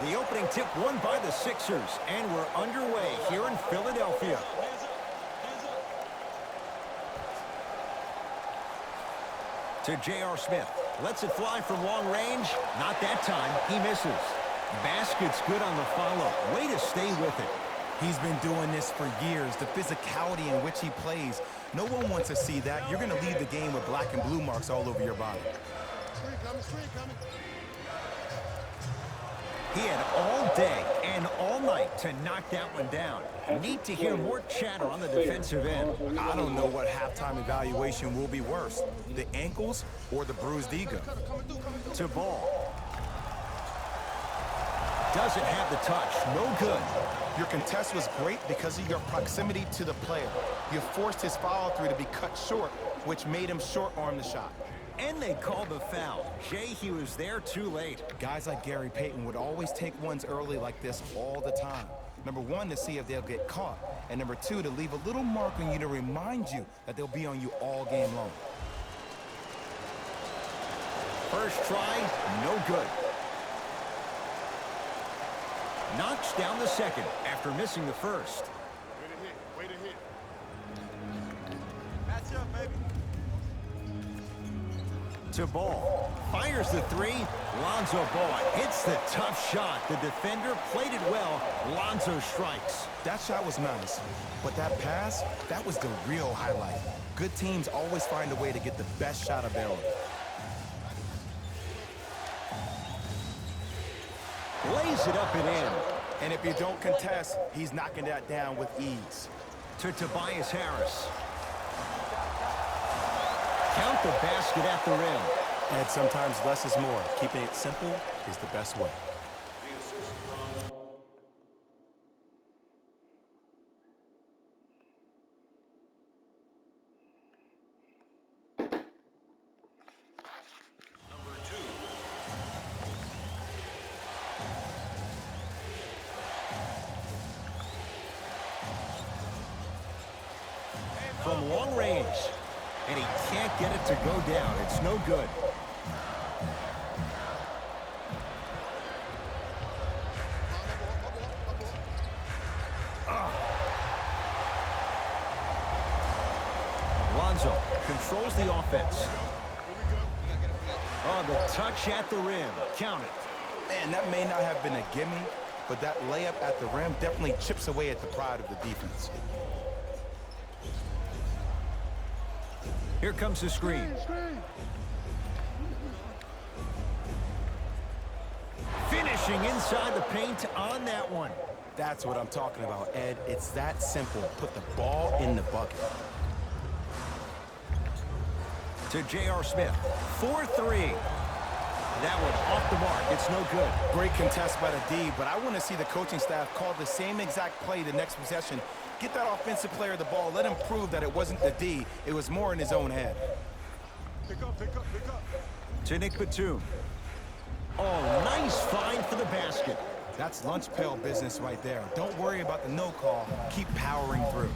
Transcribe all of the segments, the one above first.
The opening tip won by the Sixers, and we're underway here in Philadelphia. To J.R. Smith. Lets it fly from long range. Not that time. He misses. Basket's good on the follow. Way to stay with it. He's been doing this for years. The physicality in which he plays. No one wants to see that. You're going to leave the game with black and blue marks all over your body. Screen coming. He had all day and all night to knock that one down. Need to hear more chatter on the defensive end. I don't know what halftime evaluation will be worse, the ankles or the bruised ego. To ball. Doesn't have the touch. No good. Your contest was great because of your proximity to the player. You forced his follow-through to be cut short, which made him short-arm the shot. And they called the foul. Jay, he was there too late. Guys like Gary Payton would always take ones early like this all the time. Number one, to see if they'll get caught. And number two, to leave a little mark on you to remind you that they'll be on you all game long. First try, no good. Knocks down the second after missing the first. Way to hit. Match up, baby. To ball. Fires the three. Lonzo Ball hits the tough shot. The defender played it well. Lonzo strikes. That shot was nice, but that pass, that was the real highlight. Good teams always find a way to get the best shot available. Lays it up and in. And if you don't contest, he's knocking that down with ease. To Tobias Harris. Count the basket at the rim. And sometimes less is more. Keeping it simple is the best way. From long range. And he can't get it to go down. It's no good. Lonzo controls the offense. Oh, the touch at the rim. Count it. Man, that may not have been a gimme, but that layup at the rim definitely chips away at the pride of the defense. Here comes the screen. Finishing inside the paint on that one. That's what I'm talking about, Ed. It's that simple. Put the ball in the bucket. To J.R. Smith. 4-3. That one off the mark. It's no good. Great contest by the D, but I want to see the coaching staff call the same exact play the next possession. Get that offensive player the ball. Let him prove that it wasn't the D. It was more in his own head. Pick up. To Nick Batum. Oh, nice find for the basket. That's lunch pail business right there. Don't worry about the no call. Keep powering through.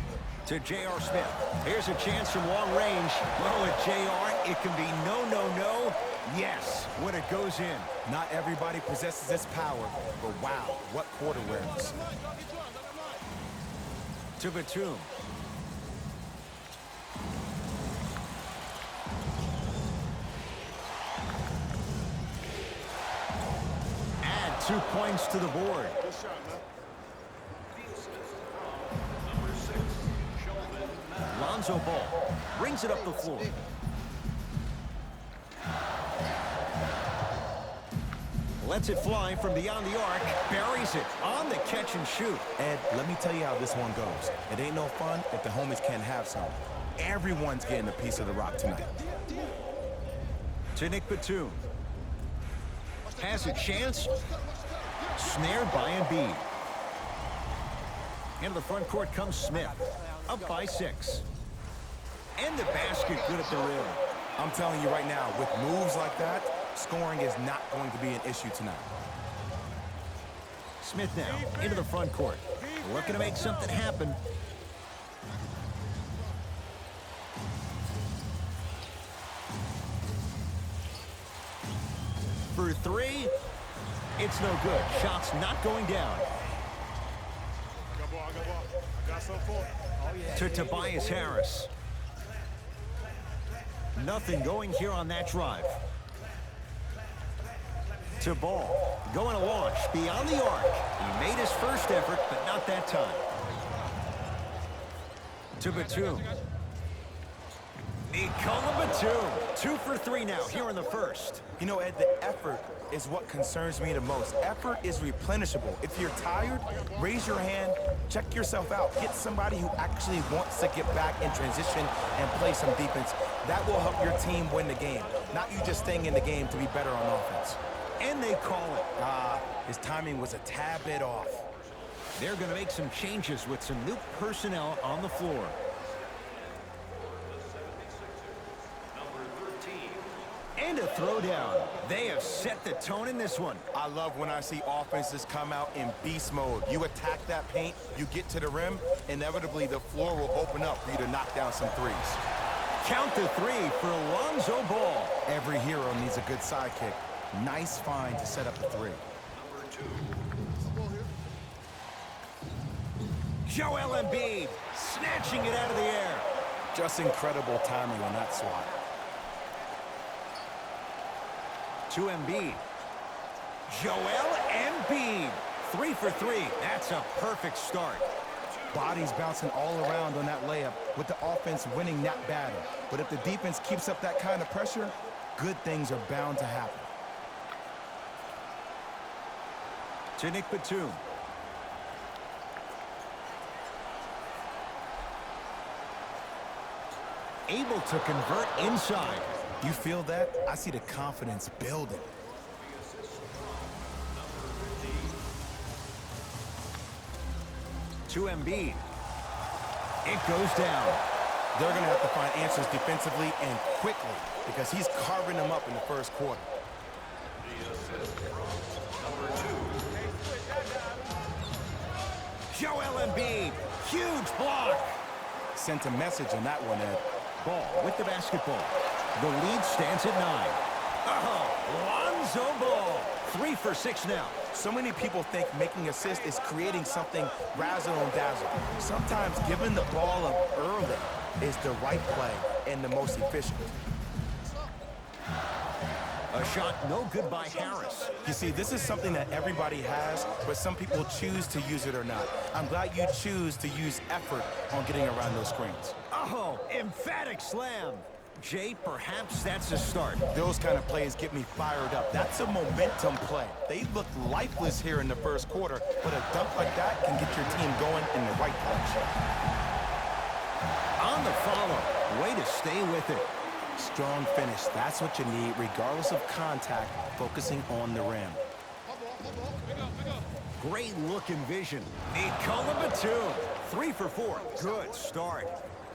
To J.R. Smith. Here's a chance from long range. Well, with J.R., it can be no. Yes, when it goes in. Not everybody possesses this power, but wow, what court awareness. To Batum. Add 2 points to the board. Good shot, man. Lonzo Ball brings it up the floor. Lets it fly from beyond the arc. Buries it on the catch and shoot. Ed, let me tell you how this one goes. It ain't no fun if the homies can't have some. Everyone's getting a piece of the rock tonight. To Nick Batum. Has a chance. Snared by Embiid. Into the front court comes Smith. Up by 6. And the basket good at the rim. I'm telling you right now, with moves like that, scoring is not going to be an issue tonight. Smith now into the front court. Looking to make something happen. For 3. It's no good. Shot's not going down. I got ball, I got ball. I got some for it. To Tobias Harris. Nothing going here on that drive. To ball. Going to launch beyond the arc. He made his first effort, but not that time. To Batum. Nikola Batum. 2 for 3 now here in the first. You know, Ed, the effort is what concerns me the most. Effort is replenishable. If you're tired, raise your hand, check yourself out. Get somebody who actually wants to get back in transition and play some defense. That will help your team win the game, not you just staying in the game to be better on offense. And they call it. His timing was a tad bit off. They're going to make some changes with some new personnel on the floor. And a throwdown. They have set the tone in this one. I love when I see offenses come out in beast mode. You attack that paint, you get to the rim, inevitably the floor will open up for you to knock down some threes. Count the 3 for Lonzo Ball. Every hero needs a good sidekick. Nice find to set up the 3. Joel Embiid snatching it out of the air. Just incredible timing on that swat. To Embiid. Joel Embiid. 3 for 3. That's a perfect start. Bodies bouncing all around on that layup with the offense winning that battle. But if the defense keeps up that kind of pressure, good things are bound to happen. To Nick Batum. Able to convert inside. You feel that? I see the confidence building. To Embiid. It goes down. They're going to have to find answers defensively and quickly because he's carving them up in the first quarter. Joel Embiid. Huge block. Sent a message on that one, Ed. Ball with the basketball. The lead stands at 9. Oh, Lonzo Ball. 3 for 6 now. So many people think making assists is creating something razzle and dazzle. Sometimes giving the ball up early is the right play and the most efficient. A shot no good by Harris. You see, this is something that everybody has, but some people choose to use it or not. I'm glad you choose to use effort on getting around those screens. Oh, emphatic slam. Jay, perhaps that's a start. Those kind of plays get me fired up. That's a momentum play. They look lifeless here in the first quarter, but a dunk like that can get your team going in the right direction. On the follow. Way to stay with it. Strong finish. That's what you need, regardless of contact, focusing on the rim. Great look and vision. Nikola Batum. 3 for 4. Good start.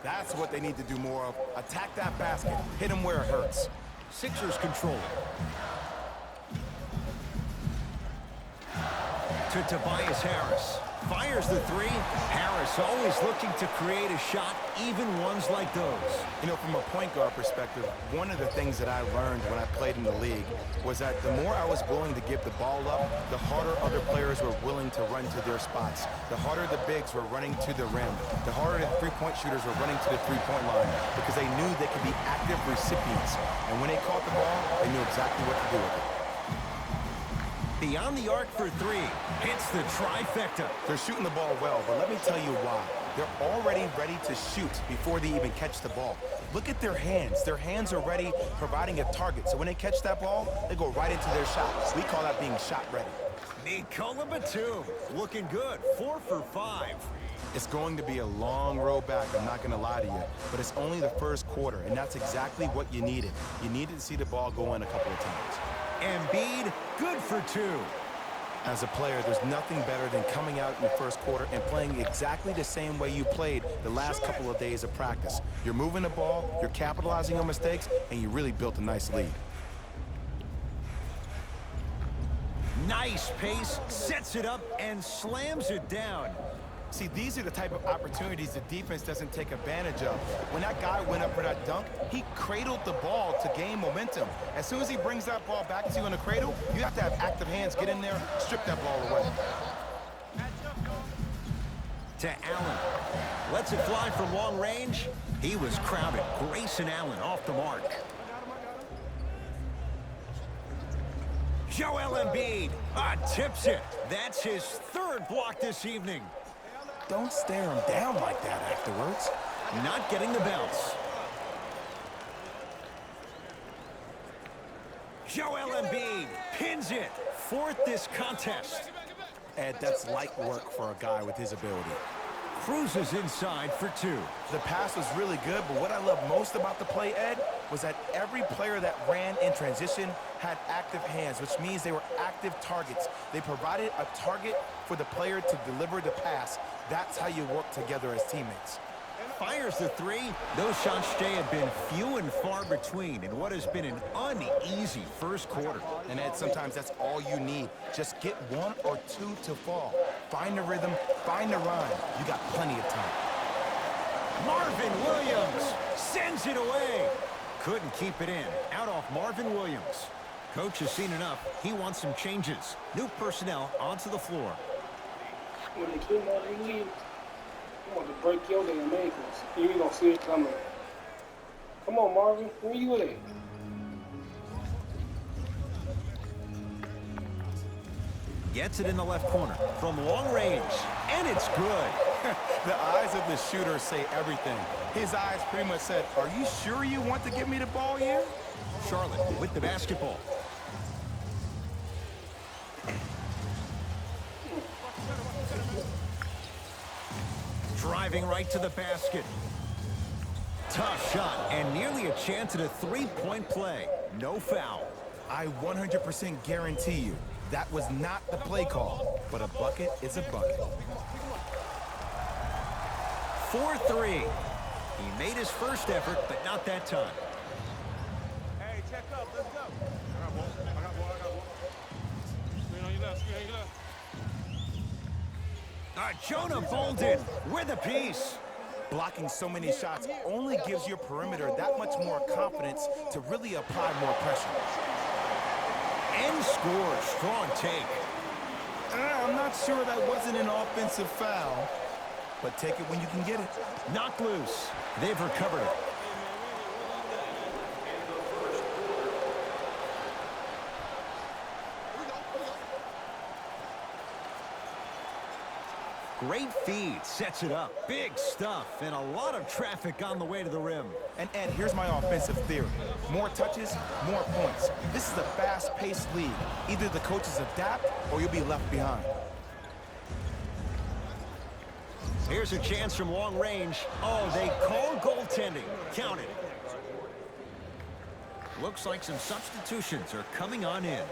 That's what they need to do more of. Attack that basket. Hit him where it hurts. Sixers control. To Tobias Harris. Fires the 3. Harris always looking to create a shot, even ones like those. You know, from a point guard perspective, one of the things that I learned when I played in the league was that the more I was willing to give the ball up, the harder other players were willing to run to their spots. The harder the bigs were running to the rim. The harder the three-point shooters were running to the three-point line because they knew they could be active recipients. And when they caught the ball, they knew exactly what to do with it. Beyond the arc for 3. Hits the trifecta. They're shooting the ball well, but let me tell you why. They're already ready to shoot before they even catch the ball. Look at their hands. Their hands are ready, providing a target. So when they catch that ball, they go right into their shot. We call that being shot ready. Nikola Batum. Looking good. 4 for 5. It's going to be a long road back, I'm not going to lie to you. But it's only the first quarter, and that's exactly what you needed. You needed to see the ball go in a couple of times. Embiid, good for 2. As a player, there's nothing better than coming out in the first quarter and playing exactly the same way you played the last couple of days of practice. You're moving the ball, you're capitalizing on mistakes, and you really built a nice lead. Nice pace, sets it up, and slams it down. See, these are the type of opportunities the defense doesn't take advantage of. When that guy went up for that dunk, he cradled the ball to gain momentum. As soon as he brings that ball back to you in the cradle, you have to have active hands, get in there, strip that ball away. To Allen. Lets it fly from long range. He was crowded. Grayson Allen off the mark. Joel Embiid tips it. That's his third block this evening. Don't stare him down like that afterwards. Not getting the bounce. Joel Embiid pins it. Fourth this contest. Ed, that's light work for a guy with his ability. Cruises inside for two. The pass was really good, but what I love most about the play, Ed, was that every player that ran in transition had active hands, which means they were active targets. They provided a target for the player to deliver the pass. That's how you work together as teammates. Fires the three. Those shots today have been few and far between in what has been an uneasy first quarter. And Ed, sometimes that's all you need. Just get one or two to fall. Find the rhythm, find the rhyme. You got plenty of time. Marvin Williams sends it away. Couldn't keep it in. Out off Marvin Williams. Coach has seen enough. He wants some changes. New personnel onto the floor. When they came out, they leave. I want to break your damn ankles. You ain't gonna see it coming. Come on, Marvin. Where you at? Gets it in the left corner from long range, and it's good. The eyes of the shooter say everything. His eyes pretty much said, "Are you sure you want to give me the ball here?" Charlotte with the basketball. Driving right to the basket. Tough shot and nearly a chance at a three-point play. No foul. I 100% guarantee you that was not the play call, but a bucket is a bucket. 4-3. He made his first effort, but not that time. Hey, check up. Let's go. I got ball. Screen on your left. Jonah Bolden with a piece. Blocking so many shots only gives your perimeter that much more confidence to really apply more pressure. And scores. Strong take. I'm not sure that wasn't an offensive foul, but take it when you can get it. Knocked loose. They've recovered it. Great feed, sets it up. Big stuff, and a lot of traffic on the way to the rim. And Ed, here's my offensive theory. More touches, more points. This is a fast-paced league. Either the coaches adapt or you'll be left behind. Here's a chance from long range. Oh, they call goaltending. Count it. Looks like some substitutions are coming on in.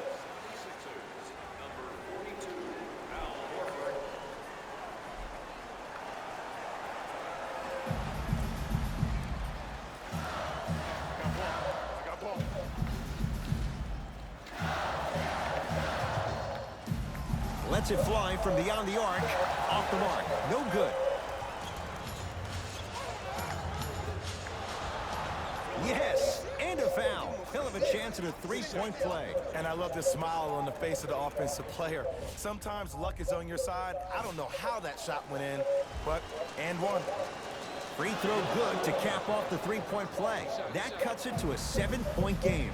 Lets it fly from beyond the arc. Off the mark. No good. Yes, and a foul. He'll have a chance at a three-point play. And I love the smile on the face of the offensive player. Sometimes luck is on your side. I don't know how that shot went in, but and one. Free throw good to cap off the three-point play. That cuts it to a 7-point game.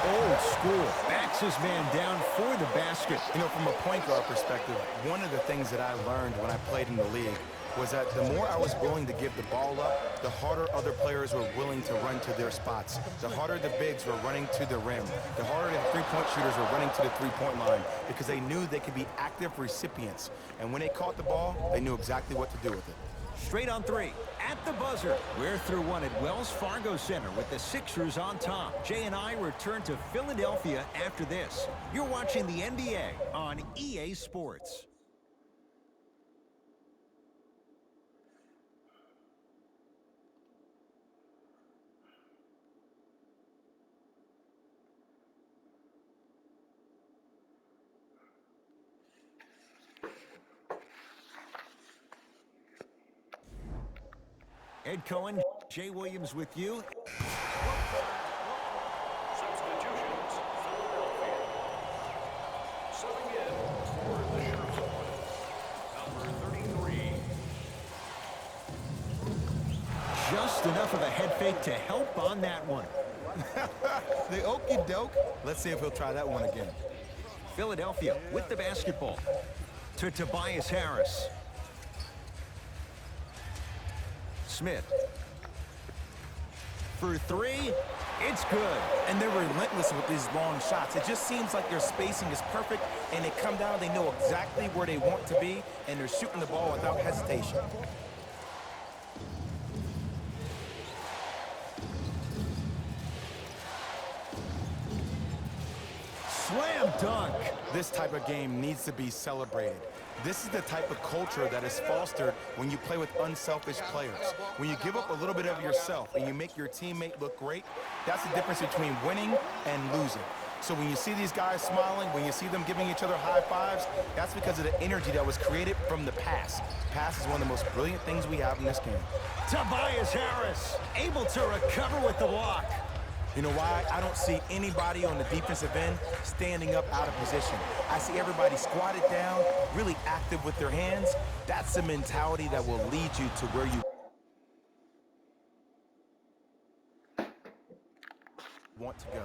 Old school. Backs his man down for the basket. You know, from a point guard perspective, one of the things that I learned when I played in the league was that the more I was willing to give the ball up, the harder other players were willing to run to their spots. The harder the bigs were running to the rim. The harder the three-point shooters were running to the three-point line because they knew they could be active recipients. And when they caught the ball, they knew exactly what to do with it. Straight on three. At the buzzer. We're through one at Wells Fargo Center with the Sixers on top. Jay and I return to Philadelphia after this. You're watching the NBA on EA Sports. Ed Cohen, Jay Williams with you. Substitutions, Philadelphia. Subbing in for the Sherlock, number 33. Just enough of a head fake to help on that one. The okie doke. Let's see if he'll try that one again. Philadelphia with the basketball. To Tobias Harris. Smith. For three, it's good. And they're relentless with these long shots. It just seems like their spacing is perfect, and they come down, they know exactly where they want to be, and they're shooting the ball without hesitation. Slam dunk. This type of game needs to be celebrated. This is the type of culture that is fostered when you play with unselfish players. When you give up a little bit of yourself and you make your teammate look great, that's the difference between winning and losing. So when you see these guys smiling, when you see them giving each other high fives, that's because of the energy that was created from the pass. Pass is one of the most brilliant things we have in this game. Tobias Harris able to recover with the block. You know why? I don't see anybody on the defensive end standing up out of position. I see everybody squatted down, really active with their hands. That's the mentality that will lead you to where you want to go.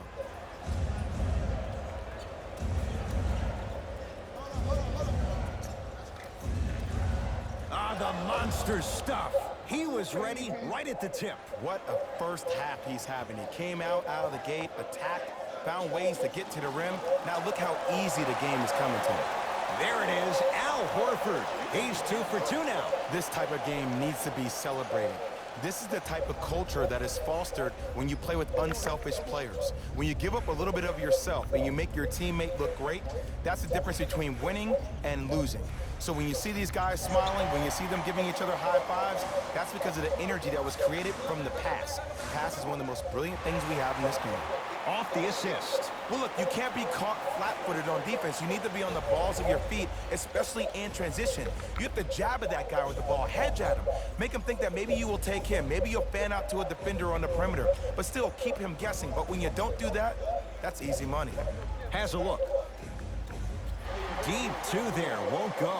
Ah, the monster stuff. He was ready right at the tip. What a first half he's having. He came out of the gate, attacked, found ways to get to the rim. Now look how easy the game is coming to him. There it is, Al Horford. He's 2 for 2 now. This type of game needs to be celebrated. This is the type of culture that is fostered when you play with unselfish players. When you give up a little bit of yourself and you make your teammate look great, that's the difference between winning and losing. So when you see these guys smiling, when you see them giving each other high fives, that's because of the energy that was created from the pass. Pass is one of the most brilliant things we have in this game. Off the assist. Well, look, you can't be caught flat-footed on defense. You need to be on the balls of your feet, especially in transition. You have to jab at that guy with the ball, hedge at him. Make him think that maybe you will take him. Maybe you'll fan out to a defender on the perimeter, but still keep him guessing. But when you don't do that, that's easy money. Has a look. Deep 2 there, won't go.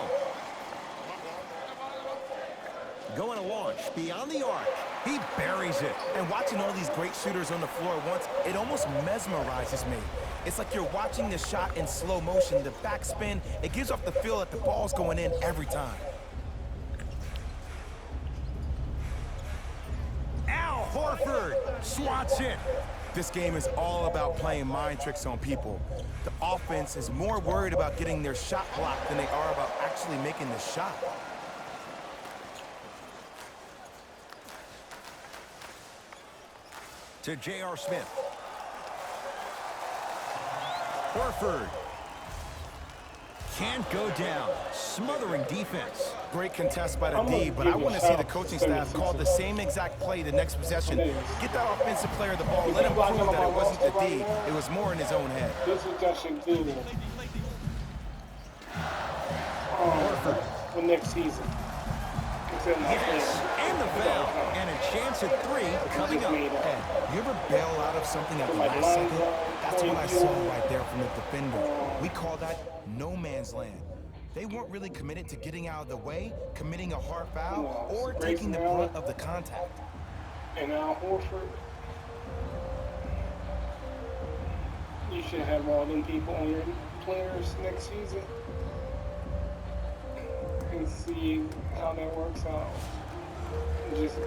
Going to launch beyond the arc. He buries it. And watching all these great shooters on the floor at once, it almost mesmerizes me. It's like you're watching the shot in slow motion, the backspin. It gives off the feel that the ball's going in every time. Al Horford swats it. This game is all about playing mind tricks on people. The offense is more worried about getting their shot blocked than they are about actually making the shot. To J.R. Smith. Horford. Can't go down. Smothering defense. Great contest by the D, but I want to see the coaching staff call the same exact play the next possession. Get that offensive player the ball. Let him prove that it wasn't the D. It was more in his own head. This is actually good. Horford. For next season. Yes, and the foul. And a chance at 3 coming up. Ed, you ever bail out of something at the last second? That's what I saw right there from the defender. We call that no man's land. They weren't really committed to getting out of the way, committing a hard foul, or taking the brunt of the contact. And Al Horford, you should have all them people on your players next season and see how that works out. Just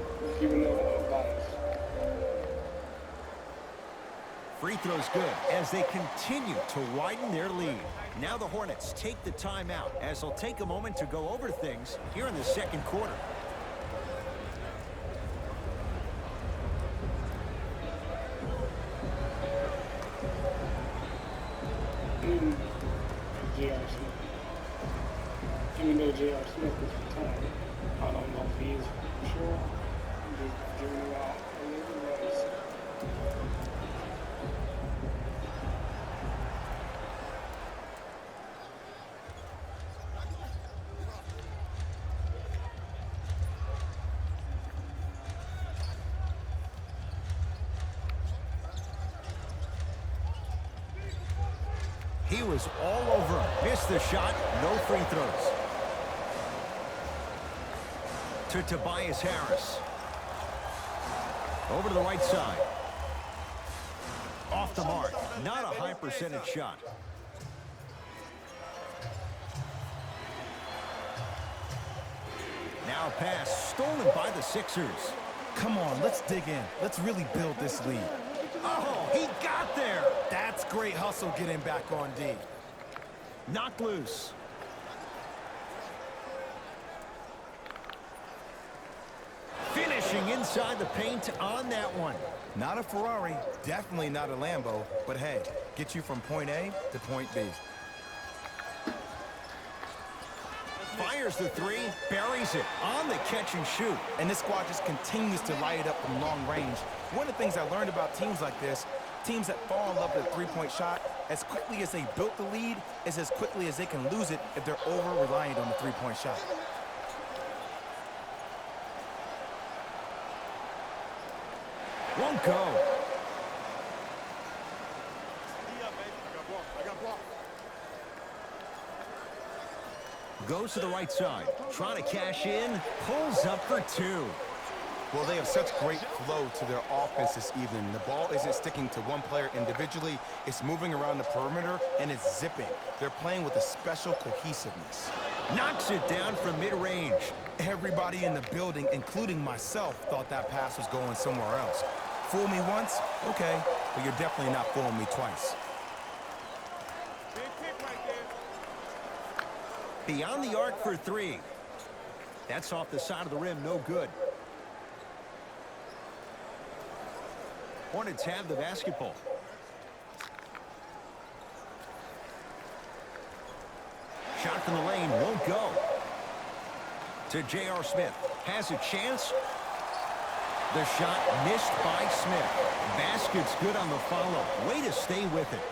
giving them advice. Free throws good as they continue to widen their lead. Now the Hornets take the timeout as they'll take a moment to go over things here in the second quarter. J.R. Smith. Even though J.R. Smith is retired, I don't know if he is for sure. I'm just giving it out. He was all over him. Missed the shot. No free throws. To Tobias Harris. Over to the right side. Off the mark. Not a high percentage shot. Now a pass stolen by the Sixers. Come on, let's dig in. Let's really build this lead. Oh, he got there. That's great hustle getting back on D. Knocked loose. Finishing inside the paint on that one. Not a Ferrari, definitely not a Lambo, but hey, get you from point A to point B. Fires the three, buries it on the catch and shoot. And this squad just continues to light it up from long range. One of the things I learned about teams like this, teams that fall in love with a three-point shot, as quickly as they built the lead, is as quickly as they can lose it if they're over-reliant on the three-point shot. Won't go. I got blocked. Goes to the right side. Trying to cash in. Pulls up for two. Well, they have such great flow to their offense this evening. The ball isn't sticking to one player individually. It's moving around the perimeter, and it's zipping. They're playing with a special cohesiveness. Knocks it down from mid-range. Everybody in the building, including myself, thought that pass was going somewhere else. Fool me once? Okay, but you're definitely not fooling me twice. Big kick right there. Beyond the arc for three. That's off the side of the rim, no good. Hornets have the basketball. Shot from the lane, won't go. To J.R. Smith. Has a chance. The shot missed by Smith. Basket's good on the follow. Way to stay with it.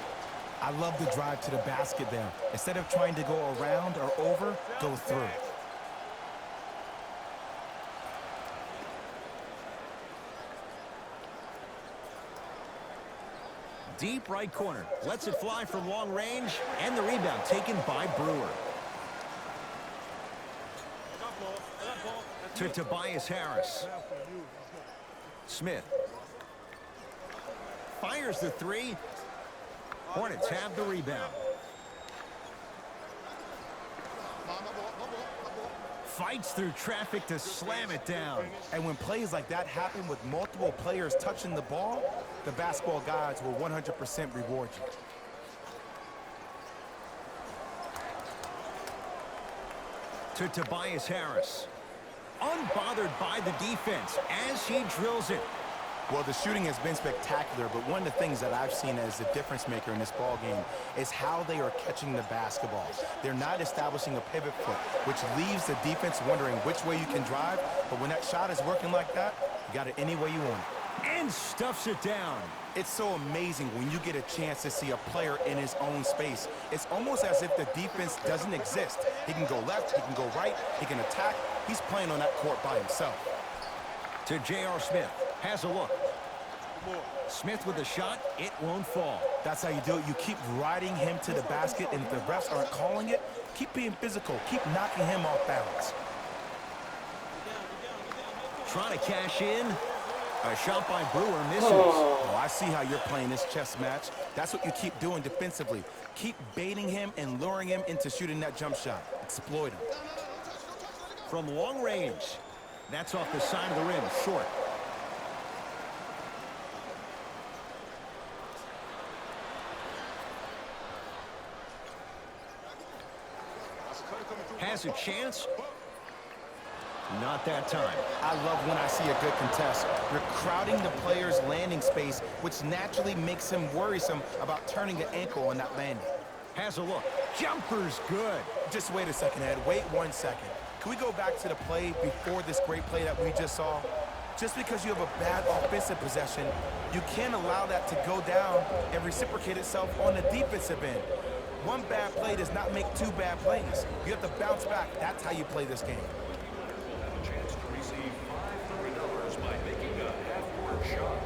I love the drive to the basket there. Instead of trying to go around or over, go through. Deep right corner. Lets it fly from long range. And the rebound taken by Brewer. To Tobias Harris. Smith. Fires the three. Hornets have the rebound. Fights through traffic to slam it down. And when plays like that happen with multiple players touching the ball, the basketball gods will 100% reward you. To Tobias Harris. Unbothered by the defense as he drills it. Well, the shooting has been spectacular, but one of the things that I've seen as the difference maker in this ball game is how they are catching the basketball. They're not establishing a pivot foot, which leaves the defense wondering which way you can drive, but when that shot is working like that, you got it any way you want it. And stuffs it down. It's so amazing when you get a chance to see a player in his own space. It's almost as if the defense doesn't exist. He can go left, he can go right, he can attack. He's playing on that court by himself. To J.R. Smith. Has a look. Smith with a shot. It won't fall. That's how you do it. You keep riding him to the basket, and if the refs aren't calling it, keep being physical. Keep knocking him off balance. Trying to cash in. A shot by Brewer misses. Oh, I see how you're playing this chess match. That's what you keep doing defensively. Keep baiting him and luring him into shooting that jump shot. Exploit him. From long range. That's off the side of the rim. Short. Has a chance. Not that time. I love when I see a good contest. You're crowding the player's landing space, which naturally makes him worrisome about turning the ankle on that landing. Has a look. Jumper's good. Just wait a second, Ed. Wait 1 second. Can we go back to the play before this great play that we just saw? Just because you have a bad offensive possession, you can't allow that to go down and reciprocate itself on the defensive end. One bad play does not make two bad plays. You have to bounce back. That's how you play this game. Will have a chance to receive $500 by making a half-court shot.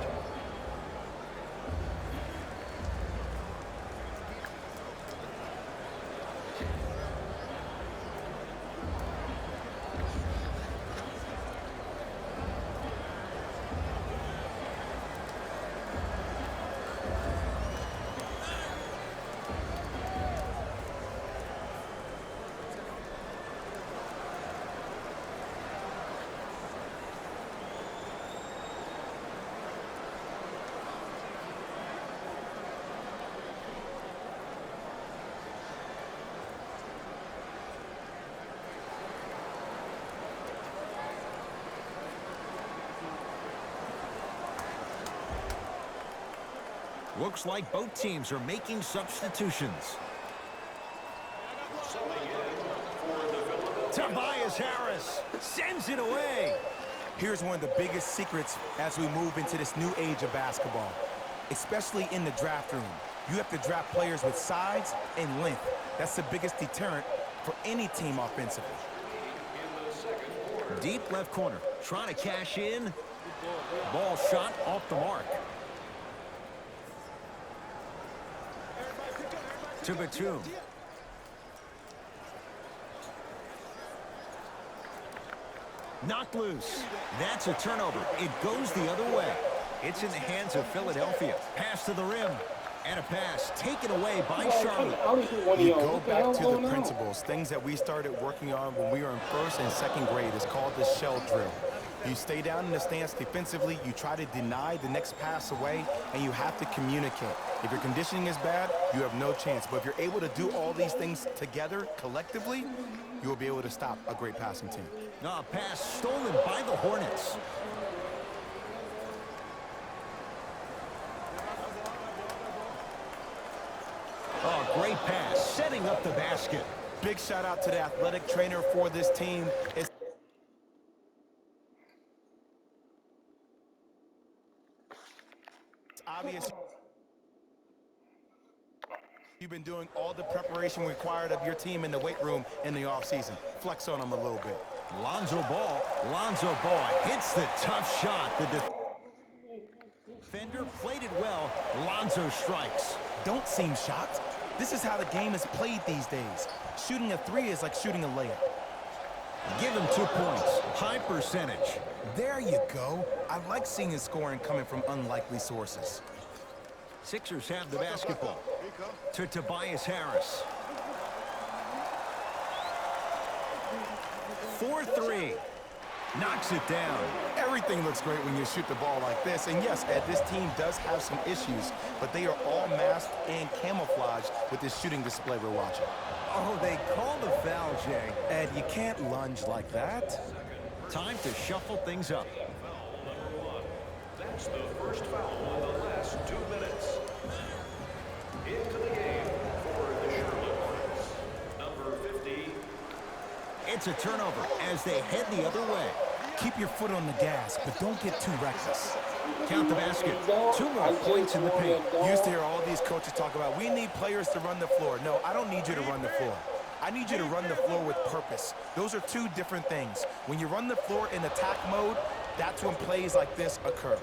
Looks like both teams are making substitutions. Tobias Harris sends it away. Here's one of the biggest secrets as we move into this new age of basketball, especially in the draft room. You have to draft players with size and length. That's the biggest deterrent for any team offensively. Deep left corner, trying to cash in. Ball shot off the mark. To Batum. Knocked loose. That's a turnover. It goes the other way. It's in the hands of Philadelphia. Pass to the rim. And a pass taken away by Charlotte. You go back to the principles, things that we started working on when we were in first and second grade. It's called the shell drill. You stay down in the stance defensively, you try to deny the next pass away, and you have to communicate. If your conditioning is bad, you have no chance. But if you're able to do all these things together, collectively, you will be able to stop a great passing team. A pass stolen by the Hornets. Oh, great pass, setting up the basket. Big shout out to the athletic trainer for this team. It's obvious you've been doing all the preparation required of your team in the weight room in the offseason. Flex on them a little bit. Lonzo Ball hits the tough shot. The defender played it well. Lonzo strikes. Don't seem shocked. This is how the game is played these days. Shooting a three is like shooting a layup. Give him 2 points. High percentage. There you go. I like seeing his scoring coming from unlikely sources. Sixers have the basketball. To Tobias Harris. 4-3. Knocks it down. Everything looks great when you shoot the ball like this. And yes, Ed, this team does have some issues, but they are all masked and camouflaged with this shooting display we're watching. Oh, they call the foul, Jay. Ed, you can't lunge like that. Time to shuffle things up. That's the first foul in the last 2 minutes. Into the game for the Charlotte Hornets, number 50. It's a turnover as they head the other way. Keep your foot on the gas, but don't get too reckless. Count the basket. 2 more points in the paint. Used to hear all these coaches talk about, we need players to run the floor. No, I don't need you to run the floor. I need you to run the floor with purpose. Those are two different things. When you run the floor in attack mode, that's when plays like this occur.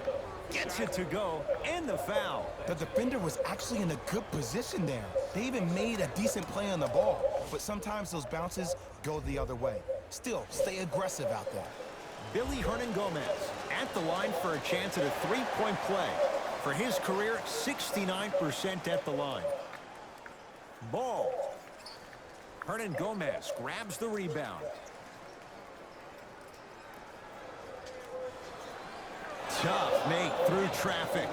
Gets it to go, and the foul. The defender was actually in a good position there. They even made a decent play on the ball, but sometimes those bounces go the other way. Still, stay aggressive out there. Billy Hernan-Gomez at the line for a chance at a three-point play. For his career, 69% at the line. Ball. Hernan-Gomez grabs the rebound. Tough make through traffic.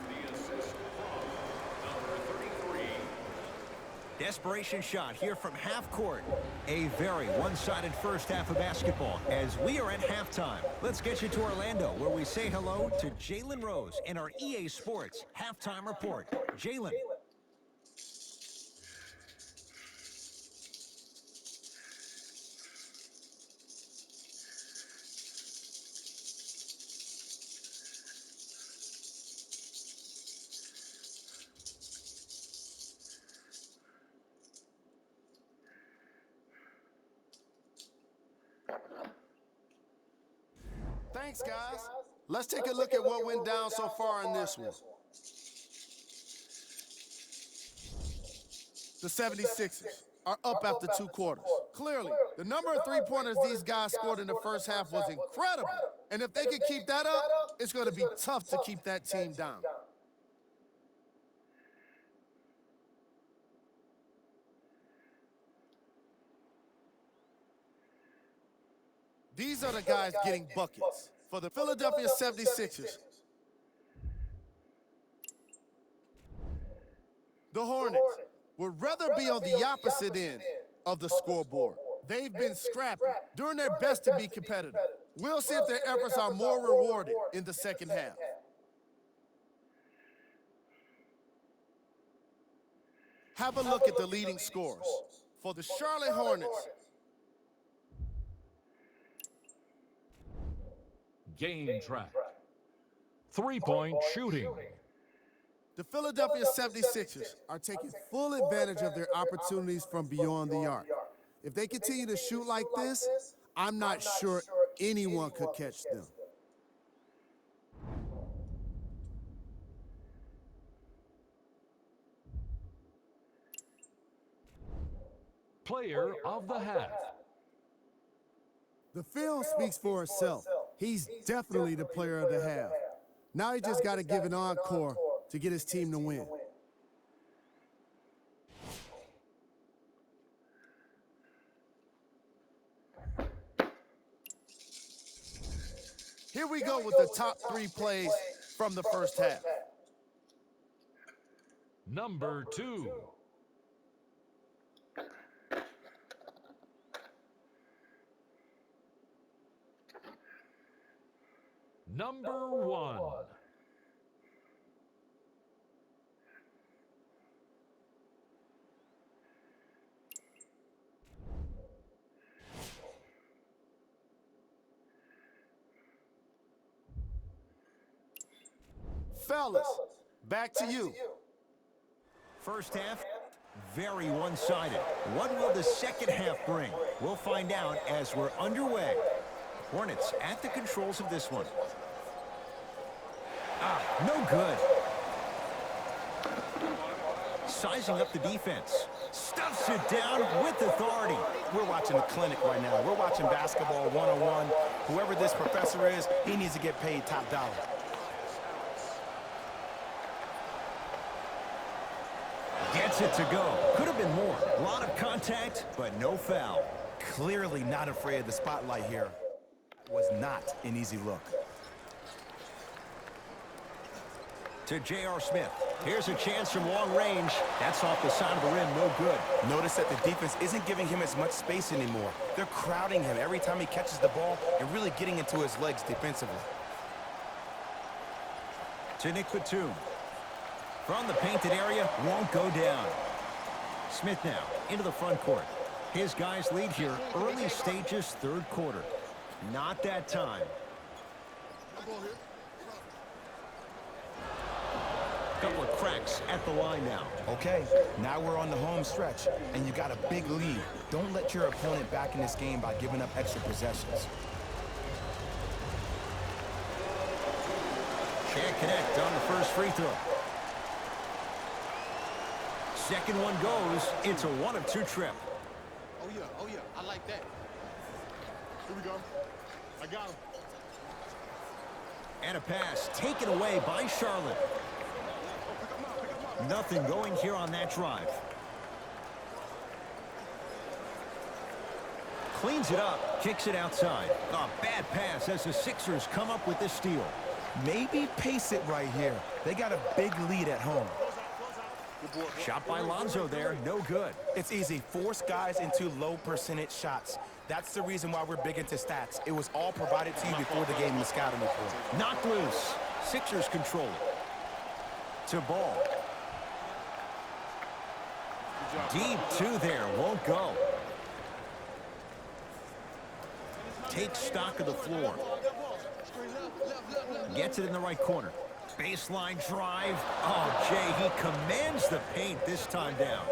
The assist from number 33. Desperation shot here from half court. A very one-sided first half of basketball as we are at halftime. Let's get you to Orlando where we say hello to Jalen Rose in our EA Sports halftime report. Jalen. Thanks, guys. Let's take a look at what went down so far in this one. The 76ers are up after 2 quarters. Clearly, the number of three-pointers these guys scored in the first half was incredible. And if they can keep that up, it's going to be tough to keep that team down. These are the guys getting buckets for the Philadelphia 76ers. The Hornets would rather be on the opposite end of the scoreboard. They've been scrappy, doing their best to be competitive. We'll see if their efforts are more rewarded in the second half. Have a look at the leading scores. For the Charlotte Hornets, Game track. Three-point shooting. the Philadelphia 76ers are taking full advantage of their opportunities from beyond the arc. If they continue to shoot like this, I'm not sure anyone could catch them. Player of the half. The film speaks for itself. He's definitely the player of the half. Now he just got to give an encore to get his team to win. Here we go with the top 3 plays from the first half. Number 2. Number 1. Fellas, back to you. First half, very one-sided. What will the second half bring? We'll find out as we're underway. Hornets at the controls of this one. No good. Sizing up the defense. Stuffs it down with authority. We're watching a clinic right now. We're watching basketball 101. Whoever this professor is, he needs to get paid top dollar. Gets it to go. Could have been more. A lot of contact, but no foul. Clearly not afraid of the spotlight here. Was not an easy look. To J.R. Smith. Here's a chance from long range. That's off the side of the rim, no good. Notice that the defense isn't giving him as much space anymore. They're crowding him every time he catches the ball and really getting into his legs defensively. To Nick Batum. From the painted area, won't go down. Smith now into the front court. His guys lead here early stages, third quarter. Not that time. Couple of cracks at the line now. Okay, now we're on the home stretch, and you got a big lead. Don't let your opponent back in this game by giving up extra possessions. Can't connect on the first free throw. Second one goes. It's a 1-of-2 trip. Oh yeah, I like that. Here we go. I got him. And a pass taken away by Charlotte. Nothing going here on that drive. Cleans it up, kicks it outside. A bad pass as the Sixers come up with the steal. Maybe pace it right here. They got a big lead at home. Shot by Lonzo there, no good. It's easy. Force guys into low percentage shots. That's the reason why we're big into stats. It was all provided to you before the game in the scouting report. Knocked loose. Sixers control it. To Ball. Deep two there, won't go. Takes stock of the floor. Gets it in the right corner. Baseline drive. Oh, Jay, he commands the paint this time down.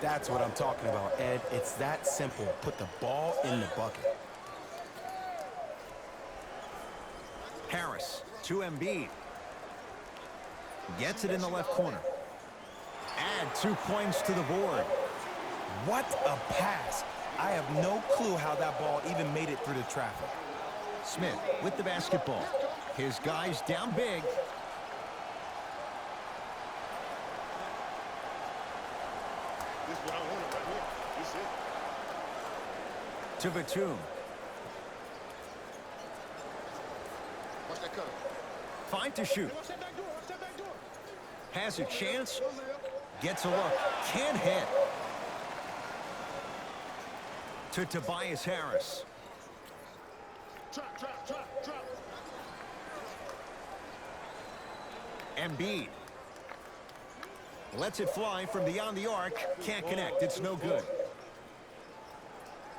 That's what I'm talking about, Ed. It's that simple. Put the ball in the bucket. Harris to Embiid. Gets it in the left corner. Add 2 points to the board. What a pass. I have no clue how that ball even made it through the traffic. Smith with the basketball. His guys down big. This is what I wanted right here. This is it. To Batum. Watch that cutter. 5 to shoot. Watch that back door. Watch that back door. Has a chance. Gets a look. Can't hit. To Tobias Harris. Trap. Embiid. Lets it fly from beyond the arc. Can't connect. It's no good.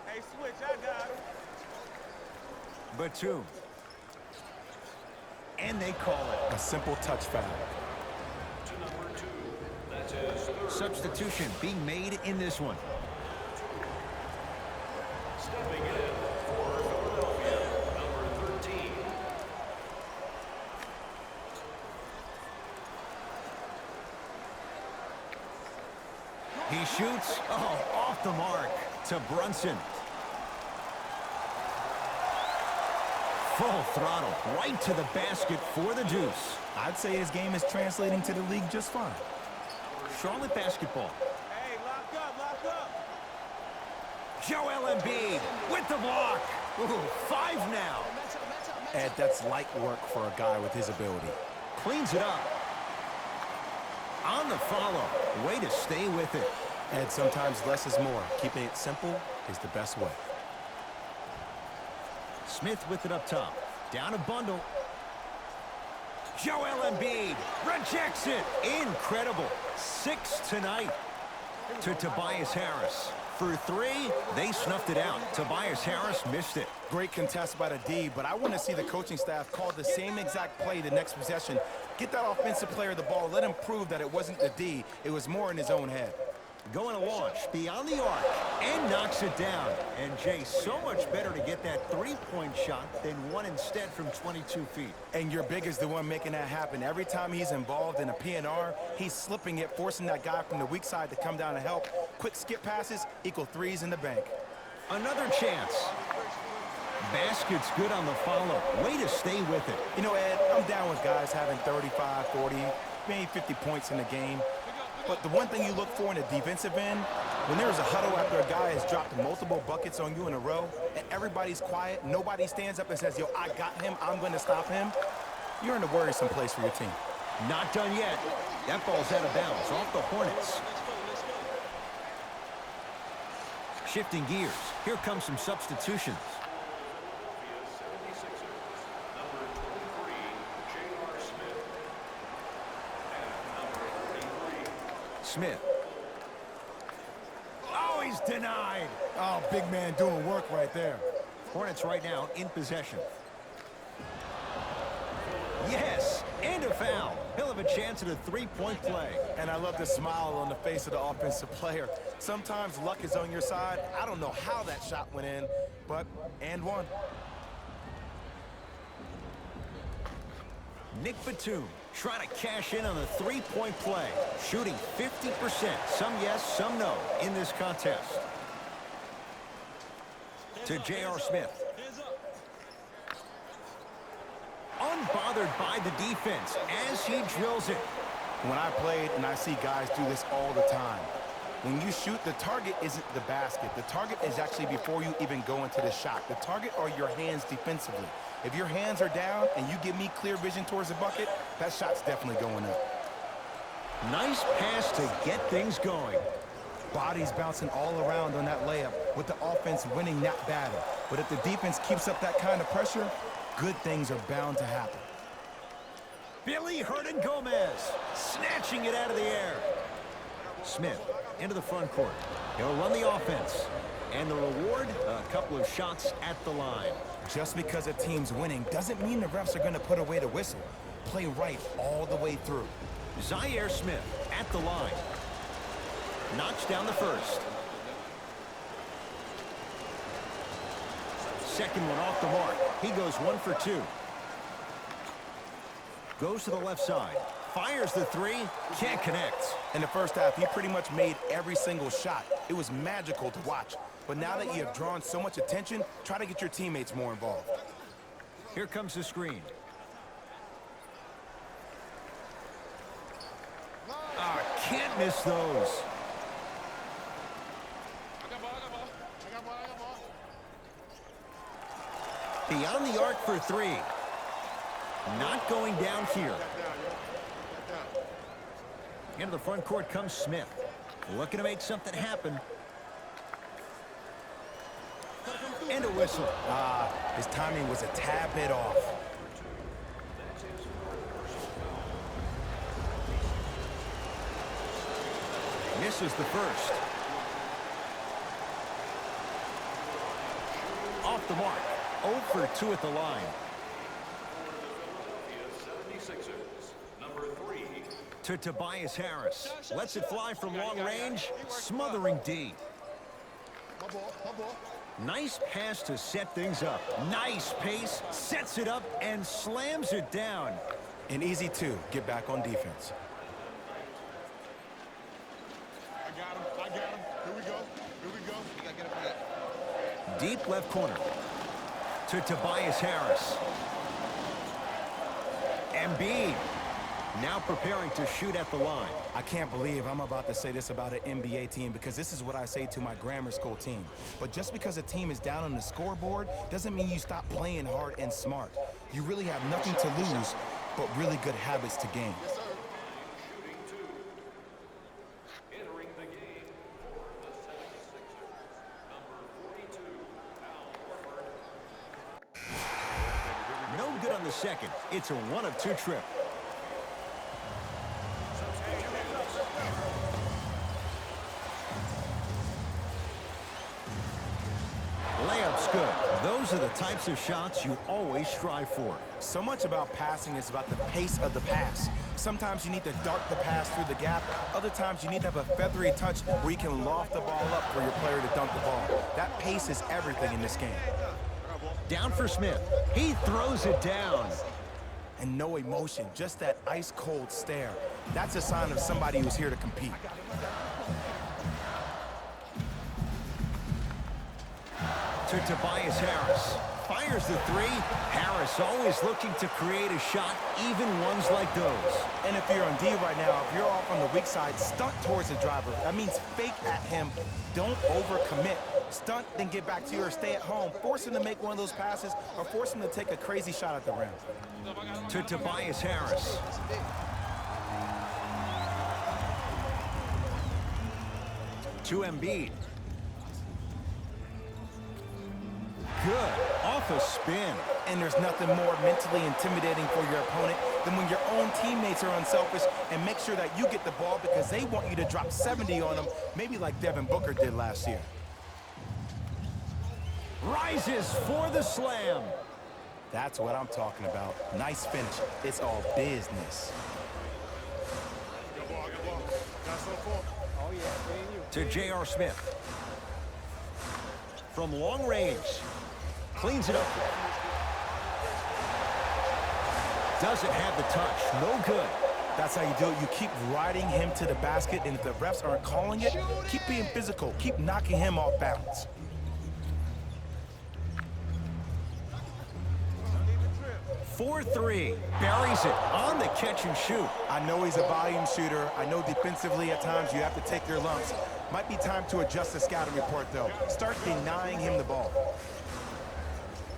Hey, switch, I got him. Batum. And they call it. A simple touch foul. To number 2. That's his third. Substitution being made in this one. Stepping in for Philadelphia, number 13. He shoots. Oh, off the mark to Brunson. Full throttle right to the basket for the deuce. I'd say his game is translating to the league just fine. Charlotte basketball. Hey, lock up, lock up. Joel Embiid with the block. Ooh, 5 now. Ed, that's light work for a guy with his ability. Cleans it up. On the follow. Way to stay with it. Ed, sometimes less is more. Keeping it simple is the best way. Smith with it up top. Down a bundle. Joel Embiid rejects it. Incredible. 6 tonight to Tobias Harris. For 3, they snuffed it out. Tobias Harris missed it. Great contest by the D, but I want to see the coaching staff call the same exact play the next possession. Get that offensive player the ball. Let him prove that it wasn't the D. It was more in his own head. Going to launch beyond the arc and knocks it down. And Jay, so much better to get that 3-point shot than one instead from 22 feet. And your big is the one making that happen. Every time he's involved in a PNR, he's slipping it, forcing that guy from the weak side to come down and help. Quick skip passes equal 3s in the bank. Another chance. Basket's good on the follow. Way to stay with it. You know, Ed, I'm down with guys having 35, 40, maybe 50 points in the game. But the one thing you look for in a defensive end, when there's a huddle after a guy has dropped multiple buckets on you in a row, and everybody's quiet, nobody stands up and says, yo, I got him, I'm going to stop him, you're in a worrisome place for your team. Not done yet. That ball's out of bounds, off the Hornets. Shifting gears. Here comes some substitutions. Smith. Oh, he's denied. Oh, big man doing work right there. Hornets right now in possession. Yes, and a foul. He'll have a chance at a 3-point play. And I love the smile on the face of the offensive player. Sometimes luck is on your side. I don't know how that shot went in, but and one. Nick Batum trying to cash in on a 3-point play. Shooting 50%. Some yes, some no in this contest. To J.R. Smith. Unbothered by the defense as he drills it. When I played, and I see guys do this all the time, when you shoot, the target isn't the basket. The target is actually before you even go into the shot. The target are your hands defensively. If your hands are down and you give me clear vision towards the bucket, that shot's definitely going up. Nice pass to get things going. Bodies bouncing all around on that layup with the offense winning that battle. But if the defense keeps up that kind of pressure, good things are bound to happen. Billy Hernan-Gomez snatching it out of the air. Smith into the front court. He'll run the offense. And the reward, a couple of shots at the line. Just because a team's winning doesn't mean the refs are going to put away the whistle. Play right all the way through. Zaire Smith at the line. Knocks down the first. Second one off the mark. He goes 1 for 2. Goes to the left side. Fires the 3. Can't connect. In the first half, he pretty much made every single shot. It was magical to watch. But now that you have drawn so much attention, try to get your teammates more involved. Here comes the screen. Can't miss those. Beyond the arc for 3. Not going down here. Into the front court comes Smith. Looking to make something happen. And a whistle. His timing was a tad bit off. Misses the first. Off the mark. 0 for 2 at the line. Philadelphia 76ers, number 3. To Tobias Harris. Lets it fly from long range. Smothering D. Nice pass to set things up. Nice pace. Sets it up and slams it down. An easy 2. Get back on defense. I got him. Here we go. You gotta get him back. Deep left corner. To Tobias Harris. Embiid. Now preparing to shoot at the line. I can't believe I'm about to say this about an NBA team because this is what I say to my grammar school team. But just because a team is down on the scoreboard doesn't mean you stop playing hard and smart. You really have nothing to lose, but really good habits to gain. Shooting 2. Entering the game for the 76ers, number 42, Al Horford. No good on the second. It's a 1 of 2 trip. Layup's good. Those are the types of shots you always strive for. So much about passing is about the pace of the pass. Sometimes you need to dart the pass through the gap. Other times you need to have a feathery touch where you can loft the ball up for your player to dunk the ball. That pace is everything in this game. Down for Smith. He throws it down. And no emotion, just that ice-cold stare. That's a sign of somebody who's here to compete. To Tobias Harris. Fires the 3. Harris always looking to create a shot, even ones like those. And if you're on D right now, if you're off on the weak side, stunt towards the driver. That means fake at him. Don't overcommit. Stunt, then get back to you or stay at home. Force him to make one of those passes or force him to take a crazy shot at the rim. To Tobias Harris. To Embiid. Good. Off a spin. And there's nothing more mentally intimidating for your opponent than when your own teammates are unselfish and make sure that you get the ball because they want you to drop 70 on them, maybe like Devin Booker did last year. Rises for the slam. That's what I'm talking about. Nice finish. It's all business. Good ball. Got so far. Oh, yeah, me and you. To J.R. Smith. From long range. Cleans it up. Doesn't have the touch. No good. That's how you do it. You keep riding him to the basket, and if the refs aren't calling it, keep being physical. Keep knocking him off balance. 4-3. Buries it on the catch and shoot. I know he's a volume shooter. I know defensively at times you have to take your lumps. Might be time to adjust the scouting report, though. Start denying him the ball.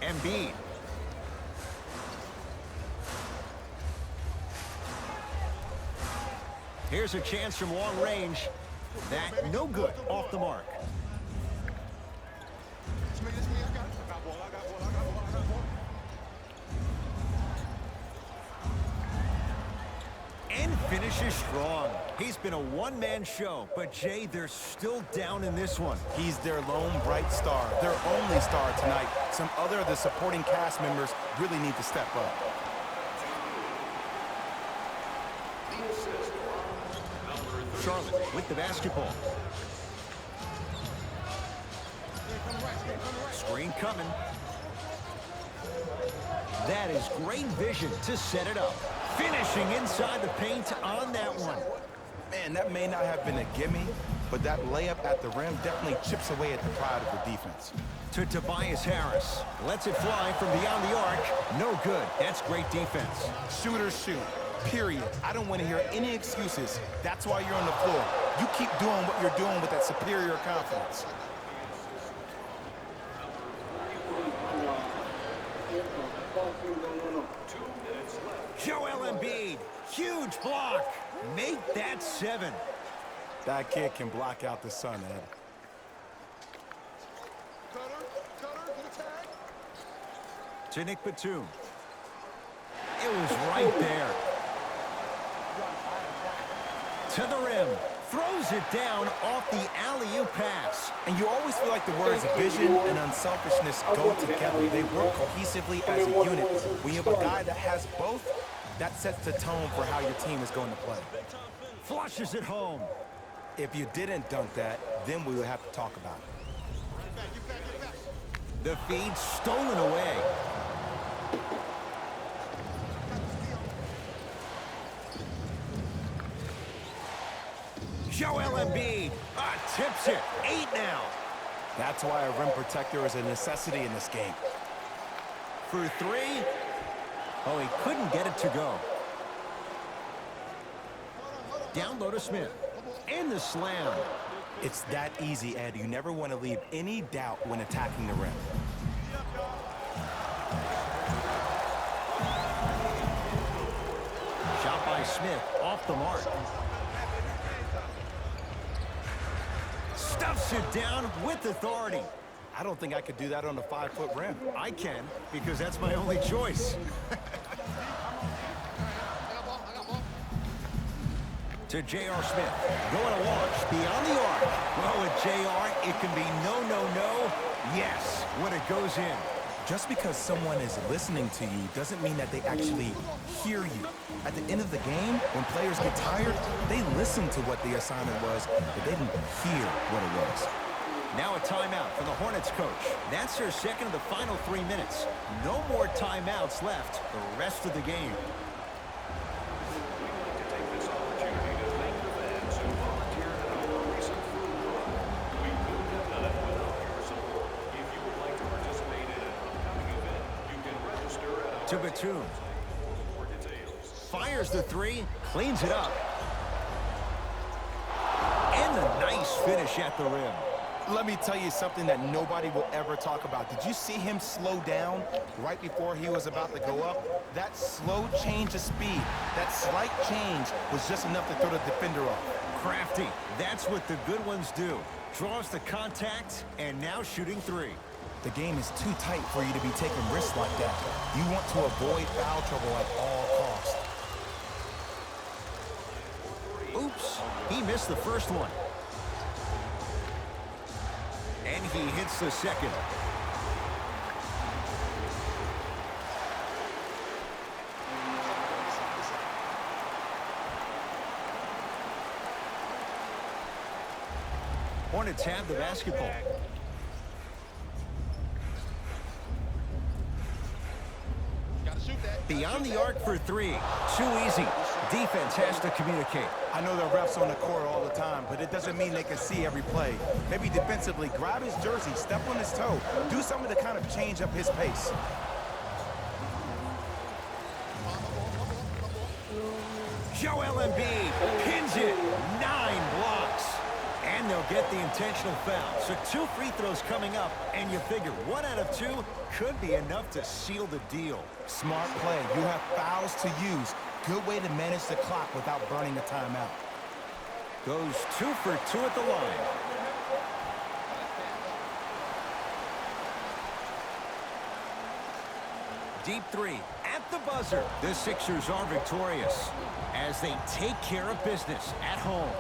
Embiid. Here's a chance from long range. That no good. Off the mark. And finishes strong. He's been a one-man show, but Jay, they're still down in this one. He's their lone bright star, their only star tonight. Some other of the supporting cast members really need to step up. Charlotte with the basketball. Screen coming. That is great vision to set it up. Finishing inside the paint on that one. Man, that may not have been a gimme, but that layup at the rim definitely chips away at the pride of the defense. To Tobias Harris. Lets it fly from beyond the arc. No good. That's great defense. Shooters shoot. Period. I don't want to hear any excuses. That's why you're on the floor. You keep doing what you're doing with that superior confidence. Joel Embiid. Huge block. Make that 7. That kid can block out the sun, Ed. To Nick Batum. It was right there. To the rim. throws it down off the alley-oop pass. And you always feel like the words vision and unselfishness go together. They work cohesively as a unit. When you have a guy that has both, that sets the tone for how your team is going to play. Flushes it home. If you didn't dunk that, then we would have to talk about it. The feed stolen away. Joel Embiid tips it. 8 now. That's why a rim protector is a necessity in this game. For 3. Oh, he couldn't get it to go. Down low to Smith. And the slam. It's that easy, Ed. You never want to leave any doubt when attacking the rim. Shot by Smith off the mark. Stuffs it down with authority. I don't think I could do that on a 5-foot rim. I can, because that's my only choice. To J.R. Smith. Going to launch beyond the arc. Well, with J.R., it can be no, no, no. Yes, when it goes in. Just because someone is listening to you doesn't mean that they actually hear you. At the end of the game, when players get tired, they listen to what the assignment was, but they didn't hear what it was. Now a timeout from the Hornets coach. That's their second of the final 3 minutes. No more timeouts left the rest of the game. To Batum. Fires the 3, cleans it up. And a nice finish at the rim. Let me tell you something that nobody will ever talk about. Did you see him slow down right before he was about to go up? That slow change of speed, that slight change was just enough to throw the defender off. Crafty. That's what the good ones do. Draws the contact, and now shooting 3. The game is too tight for you to be taking risks like that. You want to avoid foul trouble at all costs. Oops, he missed the first one. And he hits the second. Hornets have the basketball. Beyond the arc for 3. Too easy. Defense has to communicate. I know there are refs on the court all the time, but it doesn't mean they can see every play. Maybe defensively, grab his jersey, step on his toe, do something to kind of change up his pace. Joel Embiid pins it. 9 blocks. And they'll get the intentional foul. So 2 free throws coming up, and you figure 1 out of 2 could be enough to seal the deal. Smart play. You have fouls to use. Good way to manage the clock without burning a timeout. Goes 2 for 2 at the line. Deep 3 at the buzzer. The Sixers are victorious as they take care of business at home.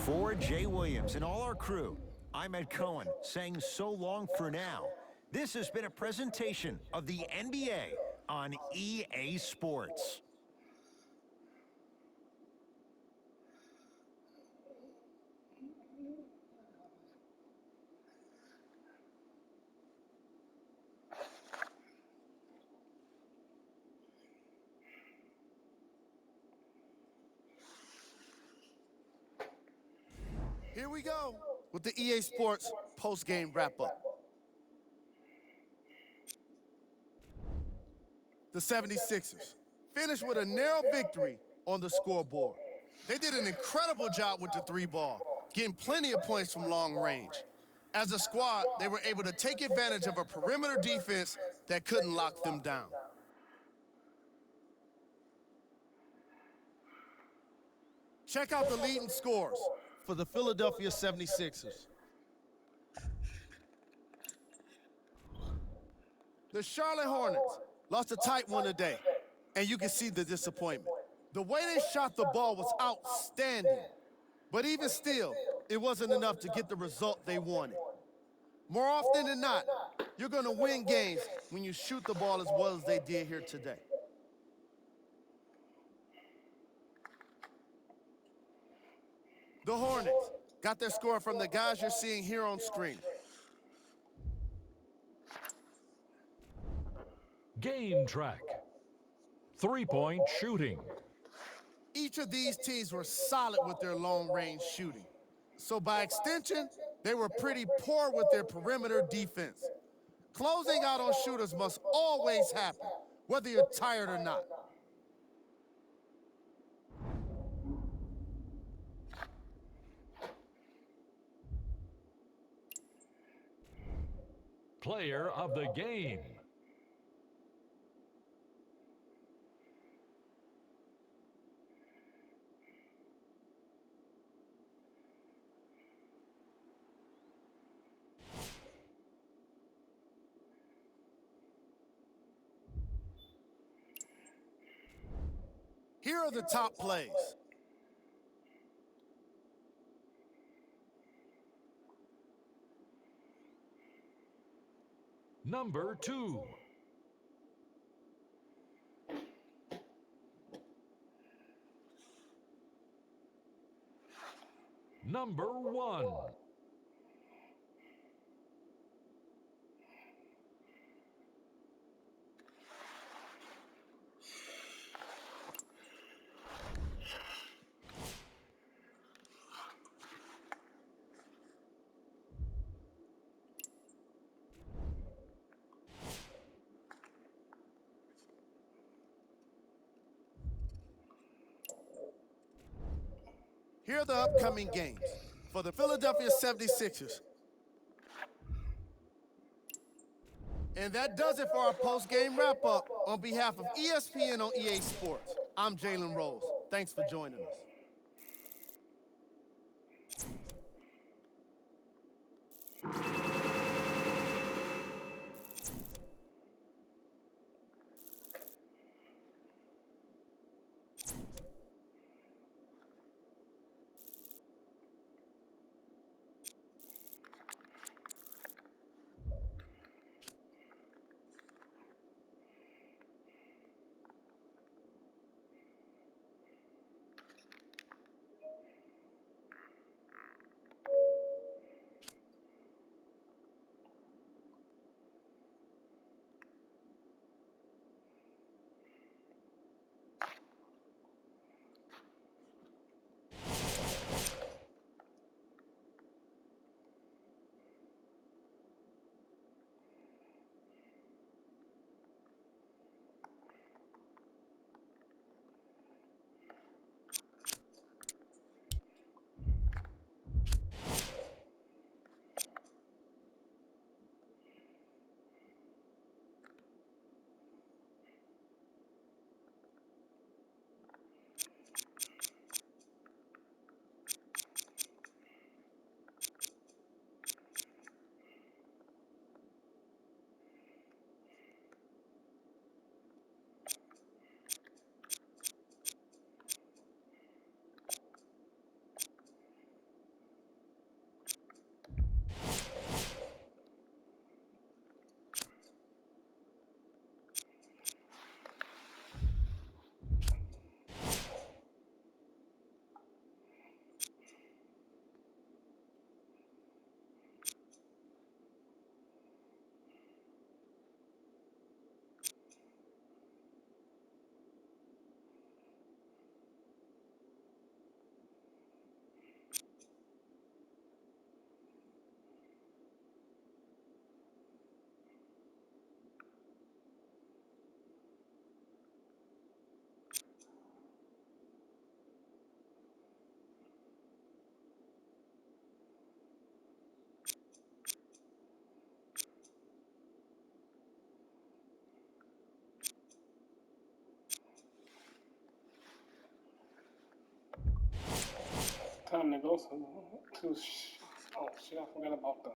For Jay Williams and all our crew, I'm Ed Cohen saying so long for now. This has been a presentation of the NBA on EA Sports. Here we go with the EA Sports post-game wrap-up. The 76ers finished with a narrow victory on the scoreboard. They did an incredible job with the 3-ball, getting plenty of points from long range. As a squad, they were able to take advantage of a perimeter defense that couldn't lock them down. Check out the leading scores for the Philadelphia 76ers. The Charlotte Hornets lost a tight one today, and you can see the disappointment. The way they shot the ball was outstanding, But even still, it wasn't enough to get the result they wanted. More often than not, you're going to win games when you shoot the ball as well as they did here today. The Hornets got their score from the guys you're seeing here on screen. Game track. Three-point shooting. Each of these teams were solid with their long-range shooting. So by extension, they were pretty poor with their perimeter defense. Closing out on shooters must always happen, whether you're tired or not. Player of the game. Here are the top plays. Number 2. Number 1. Here are the upcoming games for the Philadelphia 76ers. And that does it for our post-game wrap-up. On behalf of ESPN on EA Sports, I'm Jalen Rose. Thanks for joining us. Time to go. So, oh shit, I forgot about that.